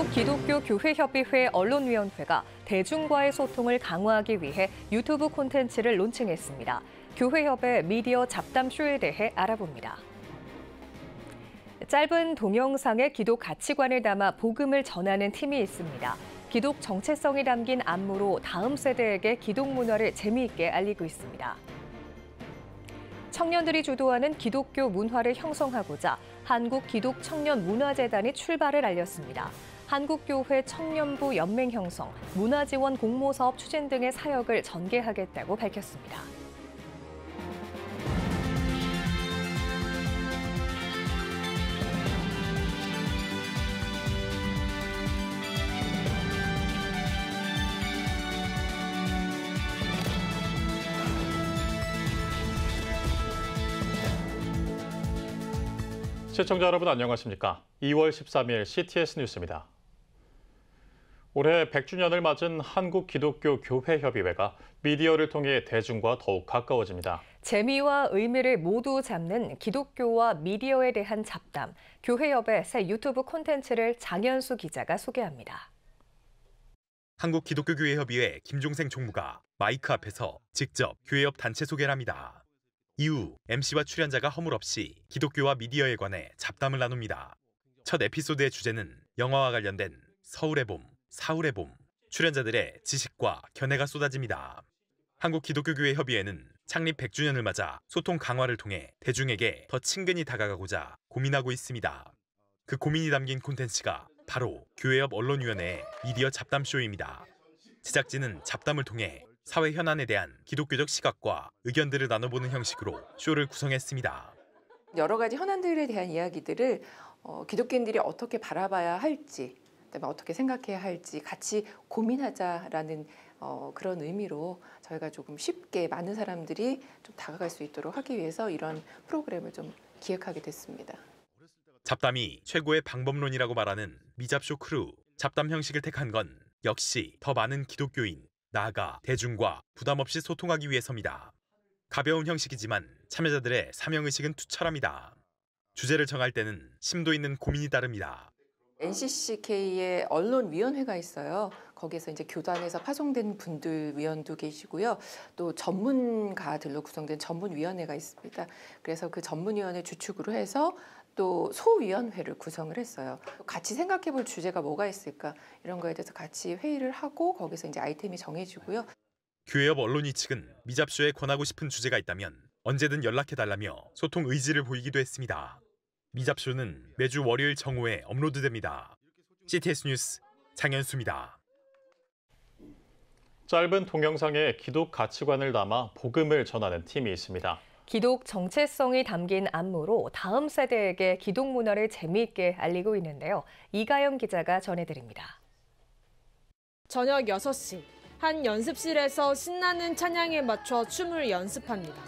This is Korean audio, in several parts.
한국기독교교회협의회 언론위원회가 대중과의 소통을 강화하기 위해 유튜브 콘텐츠를 론칭했습니다. 교회협의 미디어 잡담쇼에 대해 알아봅니다. 짧은 동영상에 기독 가치관을 담아 복음을 전하는 팀이 있습니다. 기독 정체성이 담긴 안무로 다음 세대에게 기독 문화를 재미있게 알리고 있습니다. 청년들이 주도하는 기독교 문화를 형성하고자 한국기독청년문화재단이 출발을 알렸습니다. 한국교회 청년부 연맹 형성, 문화지원 공모사업 추진 등의 사역을 전개하겠다고 밝혔습니다. 시청자 여러분 안녕하십니까? 2월 13일 CTS 뉴스입니다. 올해 100주년을 맞은 한국기독교교회협의회가 미디어를 통해 대중과 더욱 가까워집니다. 재미와 의미를 모두 잡는 기독교와 미디어에 대한 잡담, 교회협의 새 유튜브 콘텐츠를 장현수 기자가 소개합니다. 한국기독교교회협의회 김종생 총무가 마이크 앞에서 직접 교회협 단체 소개를 합니다. 이후 MC와 출연자가 허물없이 기독교와 미디어에 관해 잡담을 나눕니다. 첫 에피소드의 주제는 영화와 관련된 서울의 봄, 사울의 봄, 출연자들의 지식과 견해가 쏟아집니다. 한국기독교교회협의회는 창립 100주년을 맞아 소통 강화를 통해 대중에게 더 친근히 다가가고자 고민하고 있습니다. 그 고민이 담긴 콘텐츠가 바로 교회협 언론위원회의 미디어 잡담쇼입니다. 제작진은 잡담을 통해 사회 현안에 대한 기독교적 시각과 의견들을 나눠보는 형식으로 쇼를 구성했습니다. 여러 가지 현안들에 대한 이야기들을 기독교인들이 어떻게 바라봐야 할지, 그다음에 어떻게 생각해야 할지 같이 고민하자라는 그런 의미로 저희가 조금 쉽게 많은 사람들이 좀 다가갈 수 있도록 하기 위해서 이런 프로그램을 좀 기획하게 됐습니다. 잡담이 최고의 방법론이라고 말하는 미잡쇼 크루. 잡담 형식을 택한 건 역시 더 많은 기독교인, 나아가 대중과 부담 없이 소통하기 위해서입니다. 가벼운 형식이지만 참여자들의 사명의식은 투철합니다. 주제를 정할 때는 심도 있는 고민이 따릅니다. NCCK의 언론위원회가 있어요. 거기에서 이제 교단에서 파송된 분들 위원도 계시고요. 또 전문가들로 구성된 전문위원회가 있습니다. 그래서 그 전문위원회 주축으로 해서 또 소위원회를 구성을 했어요. 같이 생각해 볼 주제가 뭐가 있을까 이런 거에 대해서 같이 회의를 하고 거기서 이제 아이템이 정해지고요. 교회협 언론위 측은 미잡쇼에 권하고 싶은 주제가 있다면 언제든 연락해달라며 소통 의지를 보이기도 했습니다. 미잡쇼는 매주 월요일 정오에 업로드됩니다. CTS 뉴스 장현수입니다. 짧은 동영상에 기독 가치관을 담아 복음을 전하는 팀이 있습니다. 기독 정체성이 담긴 안무로 다음 세대에게 기독 문화를 재미있게 알리고 있는데요. 이가영 기자가 전해드립니다. 저녁 6시, 한 연습실에서 신나는 찬양에 맞춰 춤을 연습합니다.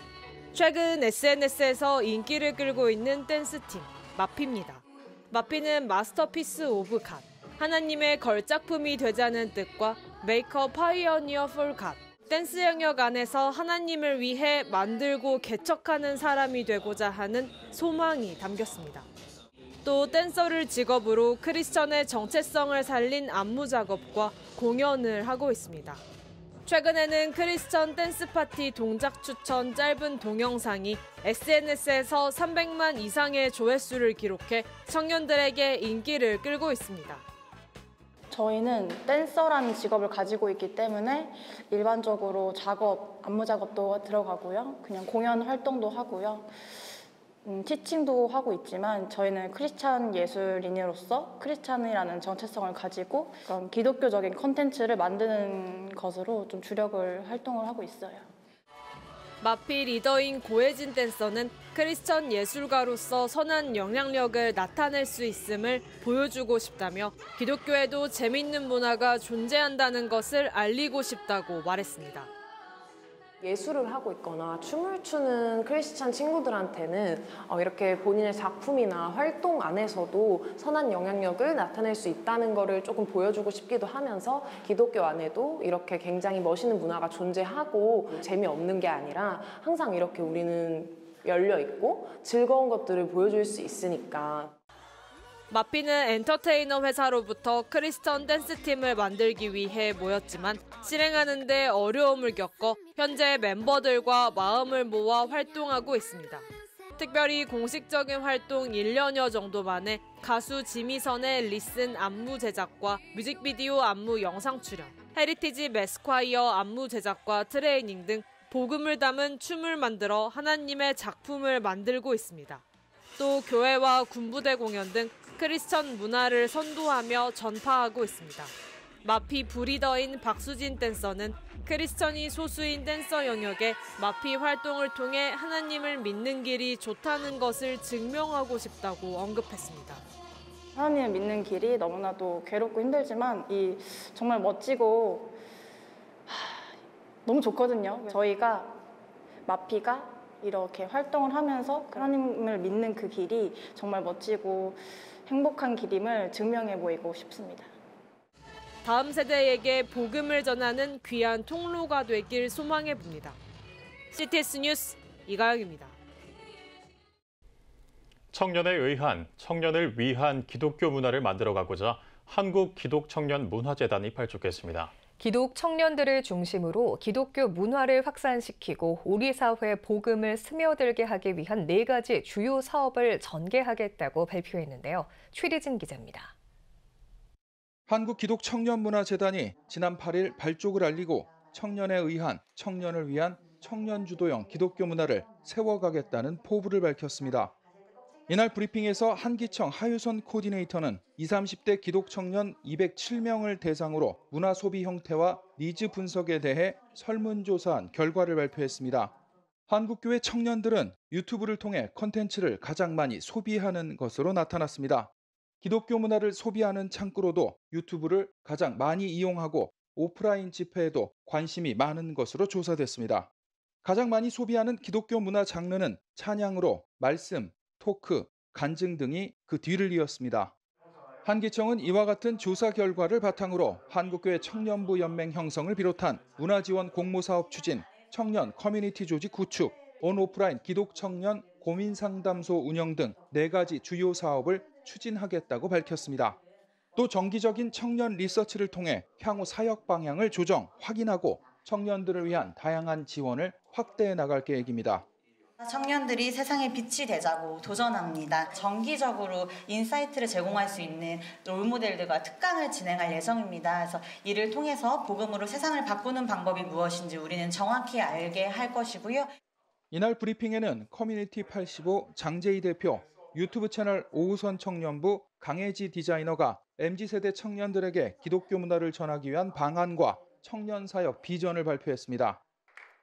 최근 SNS에서 인기를 끌고 있는 댄스팀, 마피입니다. 마피는 마스터피스 오브 갓, 하나님의 걸작품이 되자는 뜻과 Make a Pioneer for God, 댄스 영역 안에서 하나님을 위해 만들고 개척하는 사람이 되고자 하는 소망이 담겼습니다. 또 댄서를 직업으로 크리스천의 정체성을 살린 안무 작업과 공연을 하고 있습니다. 최근에는 크리스천 댄스 파티 동작 추천 짧은 동영상이 SNS에서 300만 이상의 조회수를 기록해 청년들에게 인기를 끌고 있습니다. 저희는 댄서라는 직업을 가지고 있기 때문에 일반적으로 안무 작업도 들어가고요. 그냥 공연 활동도 하고요. 티칭도 하고 있지만 저희는 크리스찬 예술인으로서 크리스찬이라는 정체성을 가지고 그런 기독교적인 콘텐츠를 만드는 것으로 좀 주력을 활동을 하고 있어요. 마피 리더인 고혜진 댄서는 크리스천 예술가로서 선한 영향력을 나타낼 수 있음을 보여주고 싶다며 기독교에도 재밌는 문화가 존재한다는 것을 알리고 싶다고 말했습니다. 예술을 하고 있거나 춤을 추는 크리스찬 친구들한테는 이렇게 본인의 작품이나 활동 안에서도 선한 영향력을 나타낼 수 있다는 거를 조금 보여주고 싶기도 하면서 기독교 안에도 이렇게 굉장히 멋있는 문화가 존재하고 재미없는 게 아니라 항상 이렇게 우리는 열려 있고 즐거운 것들을 보여줄 수 있으니까. 마피는 엔터테이너 회사로부터 크리스천 댄스팀을 만들기 위해 모였지만 실행하는 데 어려움을 겪어 현재 멤버들과 마음을 모아 활동하고 있습니다. 특별히 공식적인 활동 1년여 정도 만에 가수 지미선의 리슨 안무 제작과 뮤직비디오 안무 영상 출연, 헤리티지 매스콰이어 안무 제작과 트레이닝 등 복음을 담은 춤을 만들어 하나님의 작품을 만들고 있습니다. 또 교회와 군부대 공연 등 크리스천 문화를 선도하며 전파하고 있습니다. 마피 브리더인 박수진 댄서는 크리스천이 소수인 댄서 영역에 마피 활동을 통해 하나님을 믿는 길이 좋다는 것을 증명하고 싶다고 언급했습니다. 하나님을 믿는 길이 너무나도 괴롭고 힘들지만 정말 멋지고 너무 좋거든요. 저희가 마피가 이렇게 활동을 하면서 하나님을 믿는 그 길이 정말 멋지고 행복한 길임을 증명해 보이고 싶습니다. 다음 세대에게 복음을 전하는 귀한 통로가 되길 소망해 봅니다. CTS 뉴스 이가영입니다. 청년에 의한, 청년을 위한 기독교 문화를 만들어가고자 한국기독청년문화재단이 발족했습니다. 기독 청년들을 중심으로 기독교 문화를 확산시키고 우리 사회에 복음을 스며들게 하기 위한 4가지 주요 사업을 전개하겠다고 발표했는데요. 최리진 기자입니다. 한국기독청년문화재단이 지난 8일 발족을 알리고 청년에 의한, 청년을 위한 청년주도형 기독교 문화를 세워가겠다는 포부를 밝혔습니다. 이날 브리핑에서 한기청 하유선 코디네이터는 20, 30대 기독청년 207명을 대상으로 문화 소비 형태와 니즈 분석에 대해 설문조사한 결과를 발표했습니다. 한국교회 청년들은 유튜브를 통해 콘텐츠를 가장 많이 소비하는 것으로 나타났습니다. 기독교 문화를 소비하는 창구로도 유튜브를 가장 많이 이용하고 오프라인 집회에도 관심이 많은 것으로 조사됐습니다. 가장 많이 소비하는 기독교 문화 장르는 찬양으로 말씀, 토크, 간증 등이 그 뒤를 이었습니다. 한기청은 이와 같은 조사 결과를 바탕으로 한국교회 청년부 연맹 형성을 비롯한 문화지원 공모사업 추진, 청년 커뮤니티 조직 구축, 온오프라인 기독청년 고민상담소 운영 등 4가지 주요 사업을 추진하겠다고 밝혔습니다. 또 정기적인 청년 리서치를 통해 향후 사역 방향을 조정, 확인하고 청년들을 위한 다양한 지원을 확대해 나갈 계획입니다. 청년들이 세상의 빛이 되자고 도전합니다. 정기적으로 인사이트를 제공할 수 있는 롤모델들과 특강을 진행할 예정입니다. 그래서 이를 통해서 복음으로 세상을 바꾸는 방법이 무엇인지 우리는 정확히 알게 할 것이고요. 이날 브리핑에는 커뮤니티 85 장재희 대표, 유튜브 채널 오우선 청년부 강혜지 디자이너가 MZ세대 청년들에게 기독교 문화를 전하기 위한 방안과 청년 사역 비전을 발표했습니다.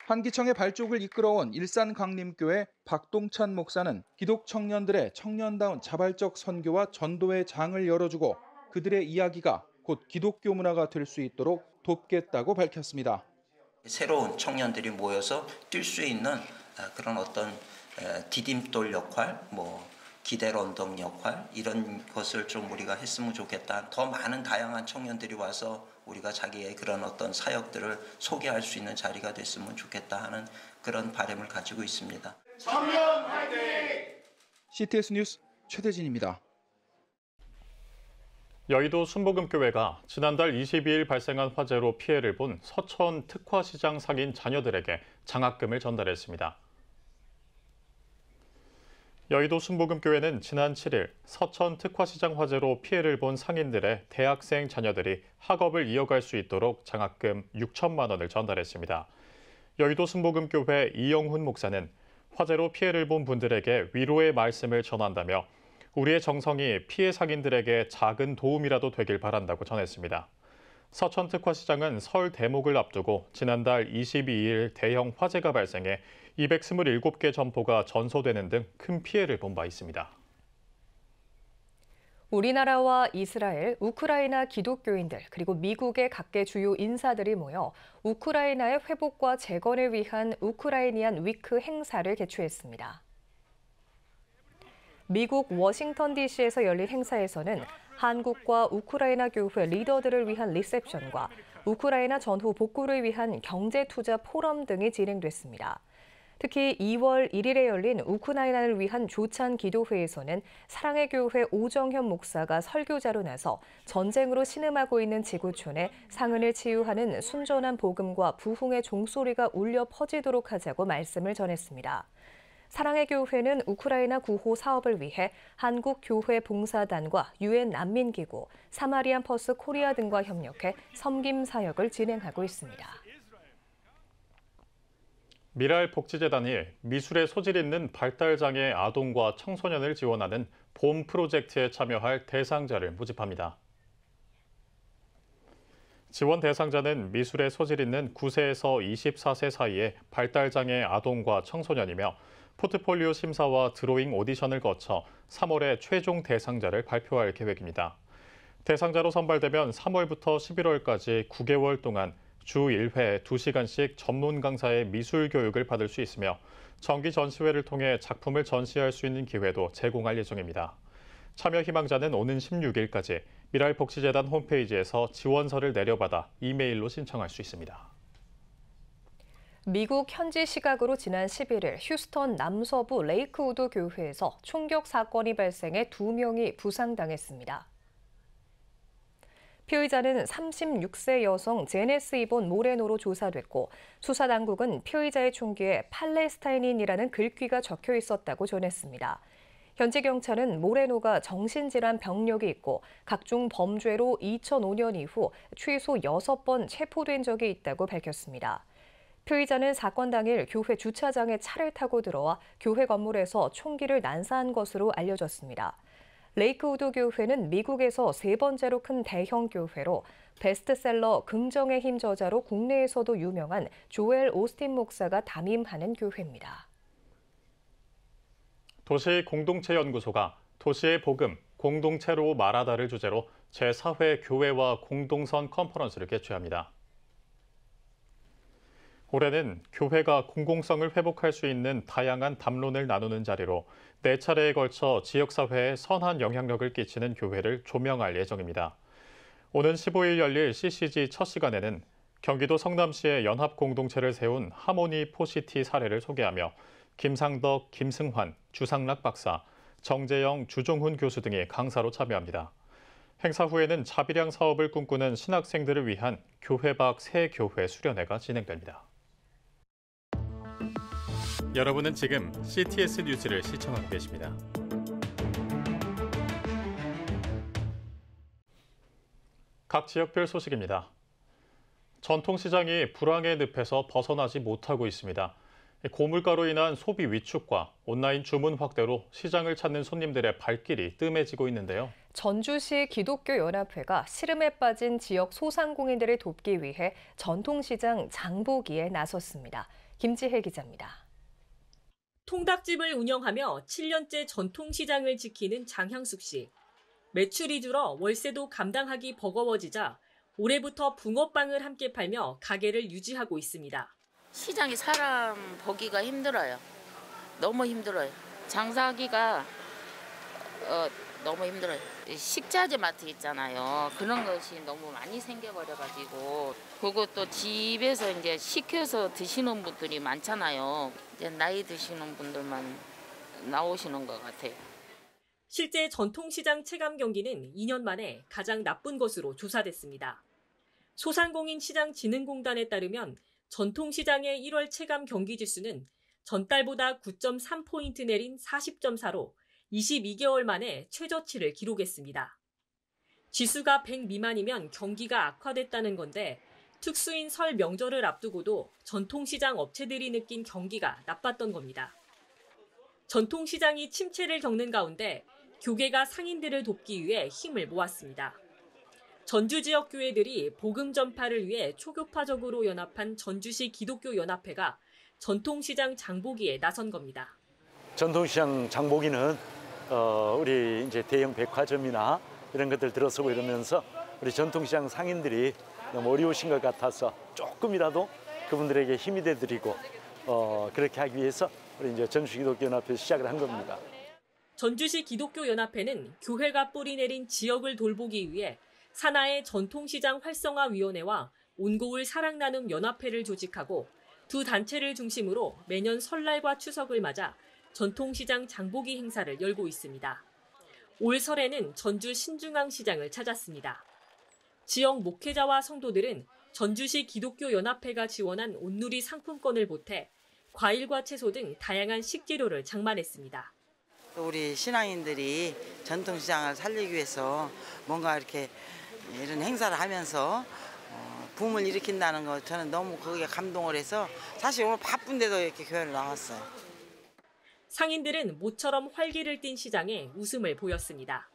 한기청의 발족을 이끌어온 일산강림교회 박동찬 목사는 기독 청년들의 청년다운 자발적 선교와 전도의 장을 열어주고 그들의 이야기가 곧 기독교 문화가 될 수 있도록 돕겠다고 밝혔습니다. 새로운 청년들이 모여서 뛸 수 있는 그런 어떤 디딤돌 역할, 기댈 언덕 역할 이런 것을 좀 우리가 했으면 좋겠다. 더 많은 다양한 청년들이 와서 우리가 자기의 그런 어떤 사역들을 소개할 수 있는 자리가 됐으면 좋겠다 하는 그런 바람을 가지고 있습니다. 청년 화이팅! CTS 뉴스 최대진입니다. 여의도 순복음교회가 지난달 22일 발생한 화재로 피해를 본 서천 특화시장 상인 자녀들에게 장학금을 전달했습니다. 여의도 순복음교회는 지난 7일 서천 특화시장 화재로 피해를 본 상인들의 대학생 자녀들이 학업을 이어갈 수 있도록 장학금 6천만 원을 전달했습니다. 여의도 순복음교회 이영훈 목사는 화재로 피해를 본 분들에게 위로의 말씀을 전한다며 우리의 정성이 피해 상인들에게 작은 도움이라도 되길 바란다고 전했습니다. 서천 특화시장은 설 대목을 앞두고 지난달 22일 대형 화재가 발생해 227개 점포가 전소되는 등 큰 피해를 본 바 있습니다. 우리나라와 이스라엘, 우크라이나 기독교인들 그리고 미국의 각계 주요 인사들이 모여 우크라이나의 회복과 재건을 위한 우크라이니안 위크 행사를 개최했습니다. 미국 워싱턴 DC에서 열린 행사에서는 한국과 우크라이나 교회 리더들을 위한 리셉션과 우크라이나 전후 복구를 위한 경제 투자 포럼 등이 진행됐습니다. 특히 2월 1일에 열린 우크라이나를 위한 조찬 기도회에서는 사랑의 교회 오정현 목사가 설교자로 나서 전쟁으로 신음하고 있는 지구촌에 상흔을 치유하는 순전한 복음과 부흥의 종소리가 울려 퍼지도록 하자고 말씀을 전했습니다. 사랑의 교회는 우크라이나 구호 사업을 위해 한국교회봉사단과 유엔 난민기구, 사마리안 퍼스 코리아 등과 협력해 섬김 사역을 진행하고 있습니다. 미랄복지재단이 미술에 소질 있는 발달장애 아동과 청소년을 지원하는 봄 프로젝트에 참여할 대상자를 모집합니다. 지원 대상자는 미술에 소질 있는 9세에서 24세 사이의 발달장애 아동과 청소년이며 포트폴리오 심사와 드로잉 오디션을 거쳐 3월에 최종 대상자를 발표할 계획입니다. 대상자로 선발되면 3월부터 11월까지 9개월 동안 주 1회 2시간씩 전문 강사의 미술 교육을 받을 수 있으며 정기 전시회를 통해 작품을 전시할 수 있는 기회도 제공할 예정입니다. 참여 희망자는 오는 16일까지 미랄복지재단 홈페이지에서 지원서를 내려받아 이메일로 신청할 수 있습니다. 미국 현지 시각으로 지난 11일 휴스턴 남서부 레이크우드 교회에서 총격 사건이 발생해 2명이 부상당했습니다. 피의자는 36세 여성 제네스 이본 모레노로 조사됐고 수사당국은 피의자의 총기에 팔레스타인인이라는 글귀가 적혀 있었다고 전했습니다. 현지 경찰은 모레노가 정신질환 병력이 있고 각종 범죄로 2005년 이후 최소 6번 체포된 적이 있다고 밝혔습니다. 피의자는 사건 당일 교회 주차장에 차를 타고 들어와 교회 건물에서 총기를 난사한 것으로 알려졌습니다. 레이크우드 교회는 미국에서 3번째로 큰 대형 교회로 베스트셀러 긍정의 힘 저자로 국내에서도 유명한 조엘 오스틴 목사가 담임하는 교회입니다. 도시공동체연구소가 도시의 복음, 공동체로 말하다를 주제로 제4회 교회와 공동선 컨퍼런스를 개최합니다. 올해는 교회가 공공성을 회복할 수 있는 다양한 담론을 나누는 자리로 4차례에 걸쳐 지역사회에 선한 영향력을 끼치는 교회를 조명할 예정입니다. 오는 15일 열릴 CCG 첫 시간에는 경기도 성남시의 연합공동체를 세운 하모니 포시티 사례를 소개하며 김상덕, 김승환, 주상락 박사, 정재영, 주종훈 교수 등이 강사로 참여합니다. 행사 후에는 자비량 사업을 꿈꾸는 신학생들을 위한 교회 밖 새 교회 수련회가 진행됩니다. 여러분은 지금 CTS 뉴스를 시청하고 계십니다. 각 지역별 소식입니다. 전통시장이 불황의 늪에서 벗어나지 못하고 있습니다. 고물가로 인한 소비 위축과 온라인 주문 확대로 시장을 찾는 손님들의 발길이 뜸해지고 있는데요. 전주시 기독교연합회가 시름에 빠진 지역 소상공인들을 돕기 위해 전통시장 장보기에 나섰습니다. 김지혜 기자입니다. 통닭집을 운영하며 7년째 전통시장을 지키는 장향숙 씨. 매출이 줄어 월세도 감당하기 버거워지자 올해부터 붕어빵을 함께 팔며 가게를 유지하고 있습니다. 시장에 사람 보기가 힘들어요. 너무 힘들어요. 장사하기가 너무 힘들어요. 식자재 마트 있잖아요. 그런 것이 너무 많이 생겨버려가지고 그것도 집에서 이제 시켜서 드시는 분들이 많잖아요. 이제 나이 드시는 분들만 나오시는 것 같아요. 실제 전통시장 체감 경기는 2년 만에 가장 나쁜 것으로 조사됐습니다. 소상공인 시장진흥공단에 따르면 전통시장의 1월 체감 경기 지수는 전달보다 9.3포인트 내린 40.4로 22개월 만에 최저치를 기록했습니다. 지수가 100 미만이면 경기가 악화됐다는 건데 특수인 설 명절을 앞두고도 전통시장 업체들이 느낀 경기가 나빴던 겁니다. 전통시장이 침체를 겪는 가운데 교계가 상인들을 돕기 위해 힘을 모았습니다. 전주 지역 교회들이 복음 전파를 위해 초교파적으로 연합한 전주시 기독교연합회가 전통시장 장보기에 나선 겁니다. 전통시장 장보기는 우리 이제 대형 백화점이나 이런 것들 들어서고 이러면서 우리 전통시장 상인들이 너무 어려우신 것 같아서 조금이라도 그분들에게 힘이 돼드리고 그렇게 하기 위해서 우리 이제 전주시 기독교연합회에서 시작을 한 겁니다. 전주시 기독교연합회는 교회가 뿌리 내린 지역을 돌보기 위해 산하의 전통시장 활성화위원회와 온고울 사랑나눔 연합회를 조직하고 두 단체를 중심으로 매년 설날과 추석을 맞아 전통시장 장보기 행사를 열고 있습니다. 올 설에는 전주 신중앙시장을 찾았습니다. 지역 목회자와 성도들은 전주시 기독교연합회가 지원한 온누리 상품권을 보태 과일과 채소 등 다양한 식재료를 장만했습니다. 우리 신앙인들이 전통시장을 살리기 위해서 뭔가 이렇게 이런 행사를 하면서 붐을 일으킨다는 거 저는 너무 거기에 감동을 해서 사실 오늘 바쁜데도 이렇게 교회를 나왔어요. 상인들은 모처럼 활기를 띤 시장에 웃음을 보였습니다.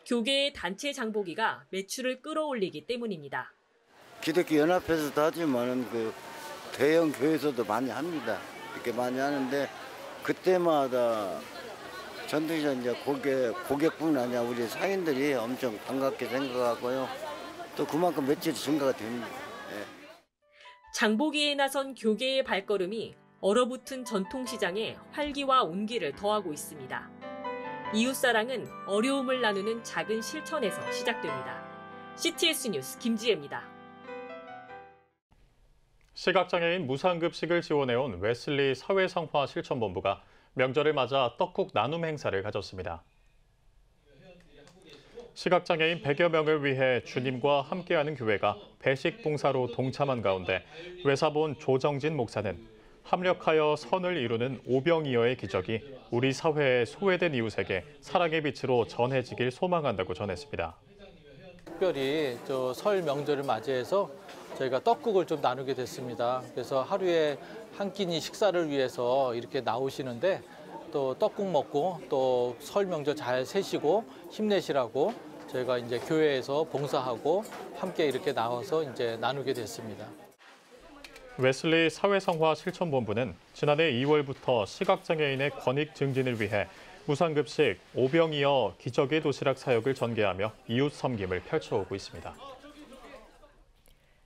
교계의 단체 장보기가 매출을 끌어올리기 때문입니다. 기독교 연합회에서도 하지만은 그 대형 교회에서도 많이 합니다. 이렇게 많이 하는데 그때마다 전통시장 이제 고객뿐 아니라 우리 상인들이 엄청 반갑게 생각하고요. 또 그만큼 매출이 증가가 됩니다. 네. 장보기에 나선 교계의 발걸음이 얼어붙은 전통시장에 활기와 온기를 더하고 있습니다. 이웃사랑은 어려움을 나누는 작은 실천에서 시작됩니다. CTS 뉴스 김지혜입니다. 시각장애인 무상급식을 지원해온 웨슬리 사회성화 실천본부가 명절을 맞아 떡국 나눔 행사를 가졌습니다. 시각장애인 100여 명을 위해 주님과 함께하는 교회가 배식 봉사로 동참한 가운데 외사본 조정진 목사는 합력하여 선을 이루는 오병이어의 기적이 우리 사회의 소외된 이웃에게 사랑의 빛으로 전해지길 소망한다고 전했습니다. 특별히 설 명절을 맞이해서 저희가 떡국을 좀 나누게 됐습니다. 그래서 하루에 한 끼니 식사를 위해서 이렇게 나오시는데 또 떡국 먹고 또 설 명절 잘 세시고 힘내시라고 저희가 이제 교회에서 봉사하고 함께 이렇게 나와서 이제 나누게 됐습니다. 웨슬리 사회성화 실천본부는 지난해 2월부터 시각장애인의 권익 증진을 위해 무상급식 오병이어 기적의 도시락 사역을 전개하며 이웃 섬김을 펼쳐오고 있습니다.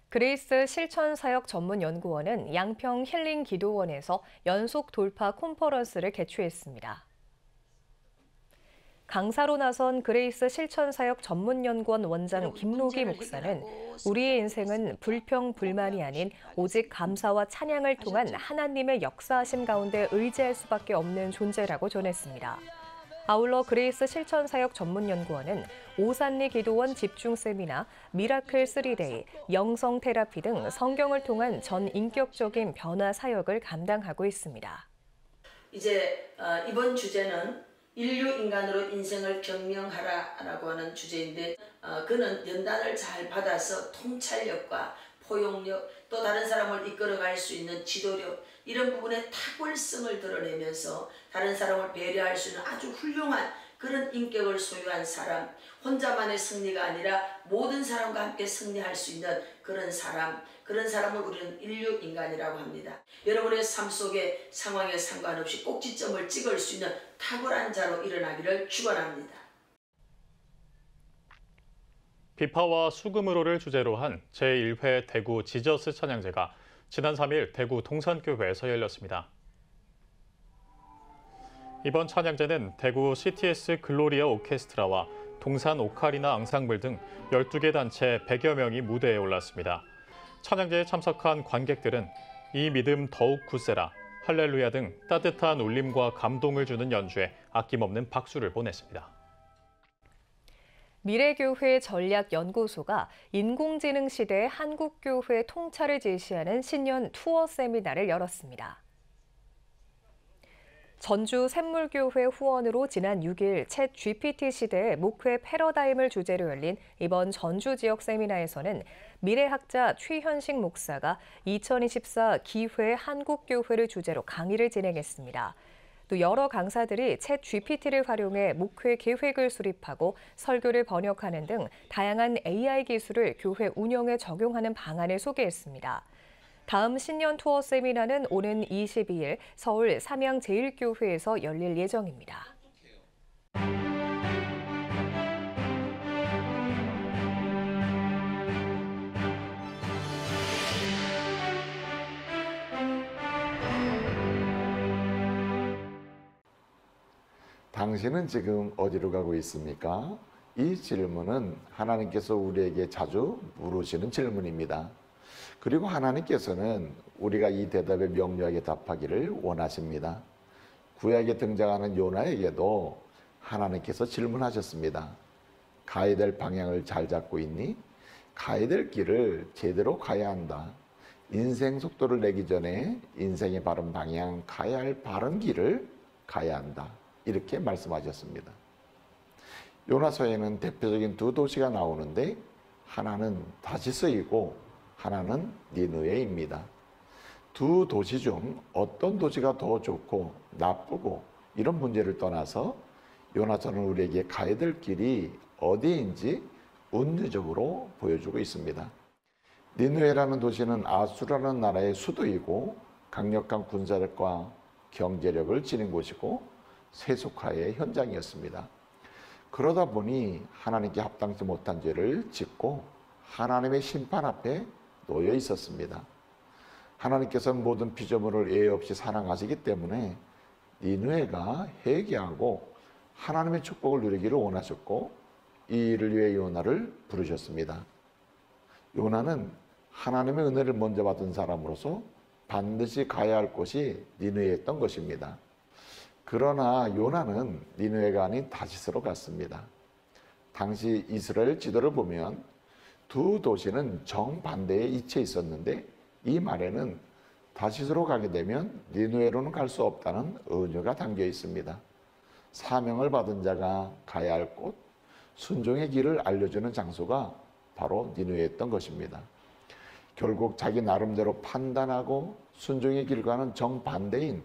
그레이스 실천사역 전문연구원은 양평 힐링기도원에서 연속 돌파 콘퍼런스를 개최했습니다. 강사로 나선 그레이스 실천사역 전문연구원 원장 김로기 목사는 우리의 인생은 불평, 불만이 아닌 오직 감사와 찬양을 통한 하나님의 역사하심 가운데 의지할 수밖에 없는 존재라고 전했습니다. 아울러 그레이스 실천사역 전문연구원은 오산리 기도원 집중세미나, 미라클 3데이, 영성 테라피 등 성경을 통한 전 인격적인 변화 사역을 감당하고 있습니다. 이제 이번 주제는 인류 인간으로 인생을 경명하라라고 하는 주제인데 그는 연단을 잘 받아서 통찰력과 포용력, 또 다른 사람을 이끌어갈 수 있는 지도력, 이런 부분에 탁월성을 드러내면서 다른 사람을 배려할 수 있는 아주 훌륭한 그런 인격을 소유한 사람, 혼자만의 승리가 아니라 모든 사람과 함께 승리할 수 있는 그런 사람을 우리는 인류 인간이라고 합니다. 여러분의 삶 속의 상황에 상관없이 꼭지점을 찍을 수 있는 탁월한 자로 일어나기를 축원합니다. 비파와 수금으로를 주제로 한 제1회 대구 지저스 찬양제가 지난 3일 대구 동산교회에서 열렸습니다. 이번 찬양제는 대구 CTS 글로리아 오케스트라와 동산 오카리나 앙상블 등 12개 단체 100여 명이 무대에 올랐습니다. 찬양제에 참석한 관객들은 이 믿음 더욱 굳세라, 할렐루야 등 따뜻한 울림과 감동을 주는 연주에 아낌없는 박수를 보냈습니다. 미래교회 전략연구소가 인공지능 시대의 한국교회 통찰을 제시하는 신년 투어 세미나를 열었습니다. 전주 샘물교회 후원으로 지난 6일 챗 GPT 시대의 목회 패러다임을 주제로 열린 이번 전주 지역 세미나에서는 미래학자 최현식 목사가 2024 기회 한국교회를 주제로 강의를 진행했습니다. 또 여러 강사들이 챗 GPT를 활용해 목회 계획을 수립하고 설교를 번역하는 등 다양한 AI 기술을 교회 운영에 적용하는 방안을 소개했습니다. 다음 신년 투어 세미나는 오는 22일 서울 삼양제일교회에서 열릴 예정입니다. 당신은 지금 어디로 가고 있습니까? 이 질문은 하나님께서 우리에게 자주 물으시는 질문입니다. 그리고 하나님께서는 우리가 이 대답에 명료하게 답하기를 원하십니다. 구약에 등장하는 요나에게도 하나님께서 질문하셨습니다. 가야 될 방향을 잘 잡고 있니? 가야 될 길을 제대로 가야 한다. 인생 속도를 내기 전에 인생의 바른 방향, 가야 할 바른 길을 가야 한다. 이렇게 말씀하셨습니다. 요나서에는 대표적인 두 도시가 나오는데 하나는 다시스이고 하나는 니느웨입니다. 두 도시 중 어떤 도시가 더 좋고 나쁘고 이런 문제를 떠나서 요나서는 우리에게 가야 될 길이 어디인지 운유적으로 보여주고 있습니다. 니느웨라는 도시는 아수라는 나라의 수도이고 강력한 군사력과 경제력을 지닌 곳이고 세속화의 현장이었습니다. 그러다 보니 하나님께 합당치 못한 죄를 짓고 하나님의 심판 앞에 놓여 있었습니다. 하나님께서는 모든 피조물을 예외 없이 사랑하시기 때문에 니느웨가 회개하고 하나님의 축복을 누리기를 원하셨고 이 일을 위해 요나를 부르셨습니다. 요나는 하나님의 은혜를 먼저 받은 사람으로서 반드시 가야 할 곳이 니느웨였던 것입니다. 그러나 요나는 니느웨가 아닌 다시스로 갔습니다. 당시 이스라엘 지도를 보면 두 도시는 정반대의 위치에 있었는데 이 말에는 다시스로 가게 되면 니느웨로는 갈 수 없다는 은유가 담겨 있습니다. 사명을 받은 자가 가야 할 곳, 순종의 길을 알려주는 장소가 바로 니느웨였던 것입니다. 결국 자기 나름대로 판단하고 순종의 길과는 정반대인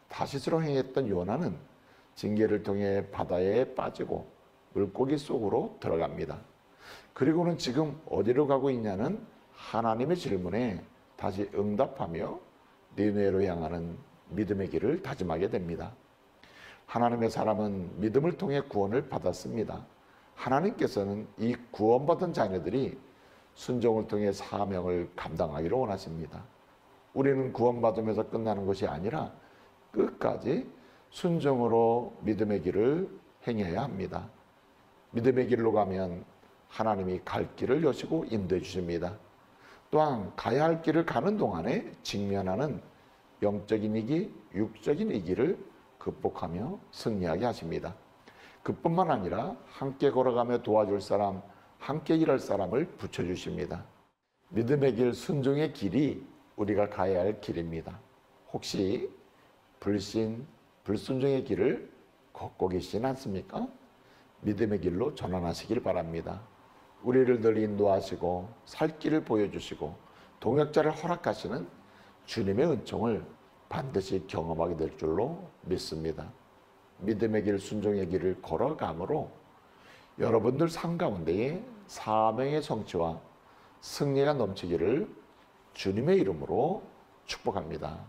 다시스로 행했던 요나는 징계를 통해 바다에 빠지고 물고기 속으로 들어갑니다. 그리고는 지금 어디로 가고 있냐는 하나님의 질문에 다시 응답하며 니느웨로 향하는 믿음의 길을 다짐하게 됩니다. 하나님의 사람은 믿음을 통해 구원을 받았습니다. 하나님께서는 이 구원받은 자녀들이 순종을 통해 사명을 감당하기를 원하십니다. 우리는 구원받으면서 끝나는 것이 아니라 끝까지 순종으로 믿음의 길을 행해야 합니다. 믿음의 길로 가면 하나님이 갈 길을 여시고 인도해 주십니다. 또한 가야 할 길을 가는 동안에 직면하는 영적인 위기, 육적인 위기를 극복하며 승리하게 하십니다. 그뿐만 아니라 함께 걸어가며 도와줄 사람, 함께 일할 사람을 붙여주십니다. 믿음의 길, 순종의 길이 우리가 가야 할 길입니다. 혹시 불신, 불순종의 길을 걷고 계시진 않습니까? 믿음의 길로 전환하시길 바랍니다. 우리를 늘 인도하시고 살 길을 보여주시고 동역자를 허락하시는 주님의 은총을 반드시 경험하게 될 줄로 믿습니다. 믿음의 길, 순종의 길을 걸어감으로 여러분들 삶 가운데에 사명의 성취와 승리가 넘치기를 주님의 이름으로 축복합니다.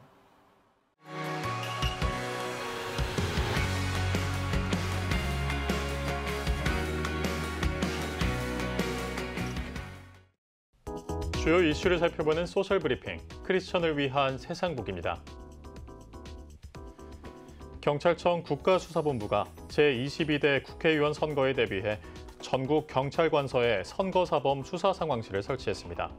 주요 이슈를 살펴보는 소셜 브리핑, 크리스천을 위한 세상복입니다. 경찰청 국가수사본부가 제22대 국회의원 선거에 대비해 전국 경찰관서에 선거사범 수사상황실을 설치했습니다.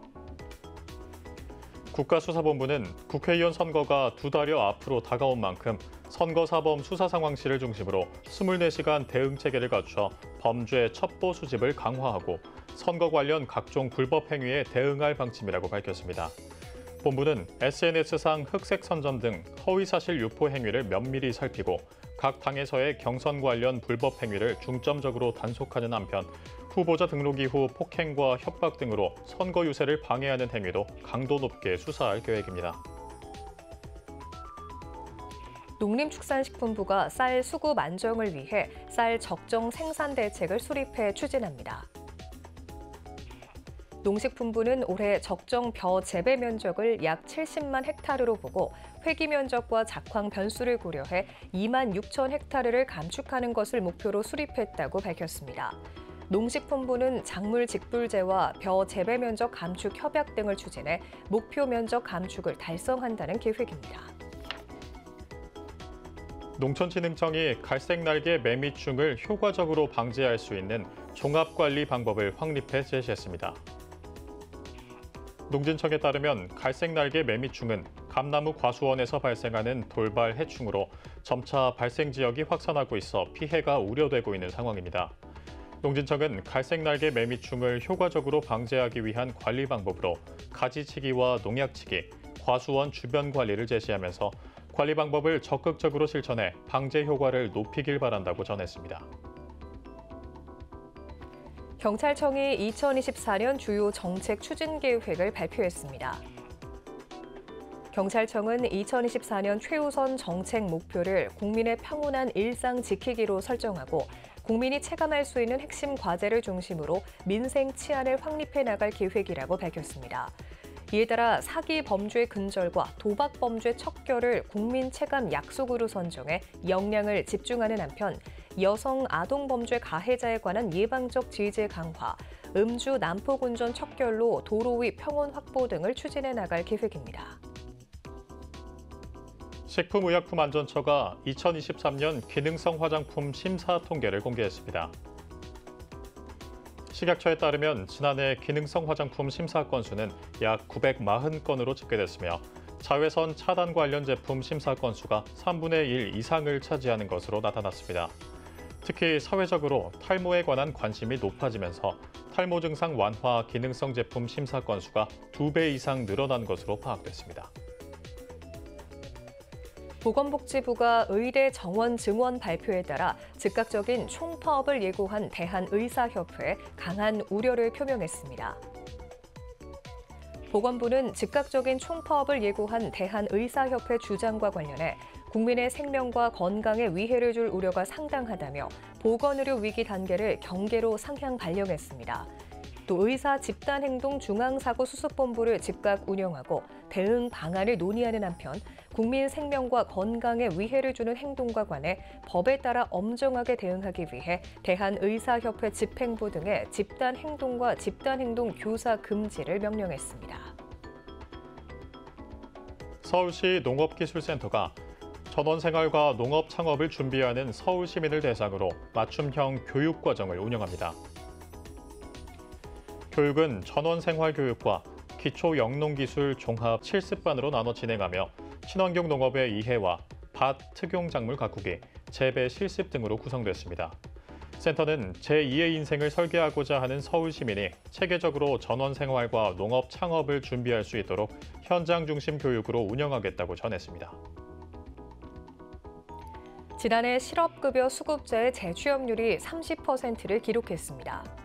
국가수사본부는 국회의원 선거가 2달여 앞으로 다가온 만큼 선거사범 수사상황실을 중심으로 24시간 대응체계를 갖춰 범죄 첩보 수집을 강화하고 선거 관련 각종 불법 행위에 대응할 방침이라고 밝혔습니다. 본부는 SNS상 흑색 선전 등 허위사실 유포 행위를 면밀히 살피고 각 당에서의 경선 관련 불법 행위를 중점적으로 단속하는 한편 후보자 등록 이후 폭행과 협박 등으로 선거 유세를 방해하는 행위도 강도 높게 수사할 계획입니다. 농림축산식품부가 쌀 수급 안정을 위해 쌀 적정 생산 대책을 수립해 추진합니다. 농식품부는 올해 적정 벼 재배 면적을 약 70만 헥타르로 보고 회기 면적과 작황 변수를 고려해 2만 6천 헥타르를 감축하는 것을 목표로 수립했다고 밝혔습니다. 농식품부는 작물 직불제와 벼 재배 면적 감축 협약 등을 추진해 목표 면적 감축을 달성한다는 계획입니다. 농촌진흥청이 갈색날개 매미충을 효과적으로 방지할 수 있는 종합관리 방법을 확립해 제시했습니다. 농진청에 따르면 갈색날개 매미충은 감나무 과수원에서 발생하는 돌발 해충으로 점차 발생 지역이 확산하고 있어 피해가 우려되고 있는 상황입니다. 농진청은 갈색날개 매미충을 효과적으로 방제하기 위한 관리 방법으로 가지치기와 농약치기, 과수원 주변 관리를 제시하면서 관리 방법을 적극적으로 실천해 방제 효과를 높이길 바란다고 전했습니다. 경찰청이 2024년 주요 정책 추진 계획을 발표했습니다. 경찰청은 2024년 최우선 정책 목표를 국민의 평온한 일상 지키기로 설정하고 국민이 체감할 수 있는 핵심 과제를 중심으로 민생 치안을 확립해 나갈 계획이라고 밝혔습니다. 이에 따라 사기 범죄 근절과 도박 범죄 척결을 국민 체감 약속으로 선정해 역량을 집중하는 한편 여성 아동 범죄 가해자에 관한 예방적 제재 강화, 음주 난폭 운전 척결로 도로 위 평온 확보 등을 추진해 나갈 계획입니다. 식품의약품안전처가 2023년 기능성 화장품 심사 통계를 공개했습니다. 식약처에 따르면 지난해 기능성 화장품 심사 건수는 약 940건으로 집계됐으며 자외선 차단 관련 제품 심사 건수가 3분의 1 이상을 차지하는 것으로 나타났습니다. 특히 사회적으로 탈모에 관한 관심이 높아지면서 탈모 증상 완화 기능성 제품 심사 건수가 2배 이상 늘어난 것으로 파악됐습니다. 보건복지부가 의대 정원 증원 발표에 따라 즉각적인 총파업을 예고한 대한의사협회에 강한 우려를 표명했습니다. 보건부는 즉각적인 총파업을 예고한 대한의사협회 주장과 관련해 국민의 생명과 건강에 위해를 줄 우려가 상당하다며 보건의료 위기 단계를 경계로 상향 발령했습니다. 또 의사 집단행동 중앙사고수습본부를 즉각 운영하고 대응 방안을 논의하는 한편 국민 생명과 건강에 위해를 주는 행동과 관해 법에 따라 엄정하게 대응하기 위해 대한의사협회 집행부 등의 집단행동과 집단행동 교사 금지를 명령했습니다. 서울시 농업기술센터가 전원생활과 농업 창업을 준비하는 서울 시민을 대상으로 맞춤형 교육과정을 운영합니다. 교육은 전원생활교육과 기초영농기술 종합 실습반으로 나눠 진행하며 친환경 농업의 이해와 밭 특용 작물 가꾸기, 재배 실습 등으로 구성됐습니다. 센터는 제2의 인생을 설계하고자 하는 서울 시민이 체계적으로 전원생활과 농업 창업을 준비할 수 있도록 현장 중심 교육으로 운영하겠다고 전했습니다. 지난해 실업급여 수급자의 재취업률이 30%를 기록했습니다.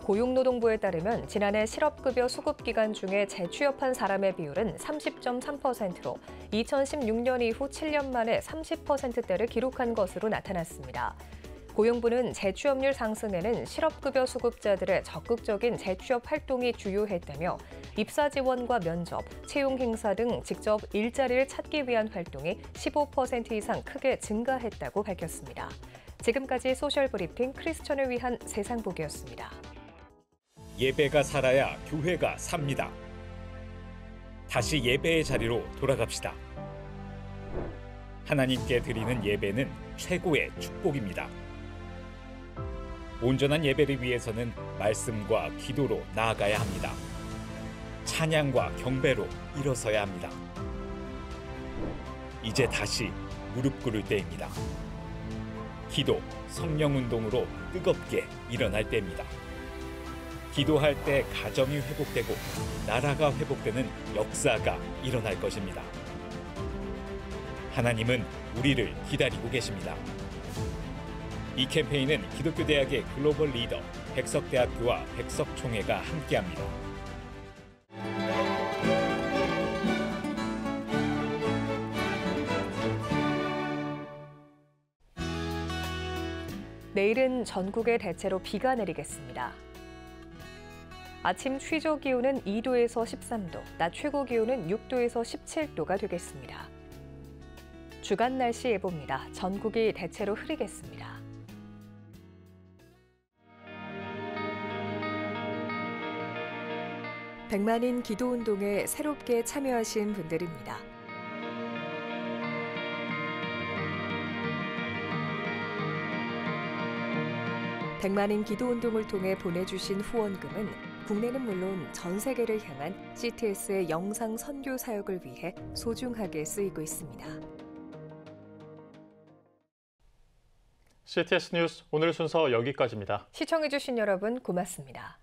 고용노동부에 따르면 지난해 실업급여 수급 기간 중에 재취업한 사람의 비율은 30.3%로 2016년 이후 7년 만에 30%대를 기록한 것으로 나타났습니다. 고용부는 재취업률 상승에는 실업급여 수급자들의 적극적인 재취업 활동이 주요했다며 입사 지원과 면접, 채용 행사 등 직접 일자리를 찾기 위한 활동이 15% 이상 크게 증가했다고 밝혔습니다. 지금까지 소셜브리핑 크리스천을 위한 세상 보기였습니다. 예배가 살아야 교회가 삽니다. 다시 예배의 자리로 돌아갑시다. 하나님께 드리는 예배는 최고의 축복입니다. 온전한 예배를 위해서는 말씀과 기도로 나아가야 합니다. 찬양과 경배로 일어서야 합니다. 이제 다시 무릎 꿇을 때입니다. 기도, 성령운동으로 뜨겁게 일어날 때입니다. 기도할 때 가정이 회복되고 나라가 회복되는 역사가 일어날 것입니다. 하나님은 우리를 기다리고 계십니다. 이 캠페인은 기독교대학의 글로벌 리더 백석대학교와 백석총회가 함께합니다. 내일은 전국에 대체로 비가 내리겠습니다. 아침 최저 기온은 2도에서 13도, 낮 최고 기온은 6도에서 17도가 되겠습니다. 주간 날씨 예보입니다. 전국이 대체로 흐리겠습니다. 백만인 기도운동에 새롭게 참여하신 분들입니다. 백만인 기도운동을 통해 보내주신 후원금은 국내는 물론 전 세계를 향한 CTS의 영상 선교 사역을 위해 소중하게 쓰이고 있습니다. CTS 뉴스 오늘 순서 여기까지입니다. 시청해주신 여러분 고맙습니다.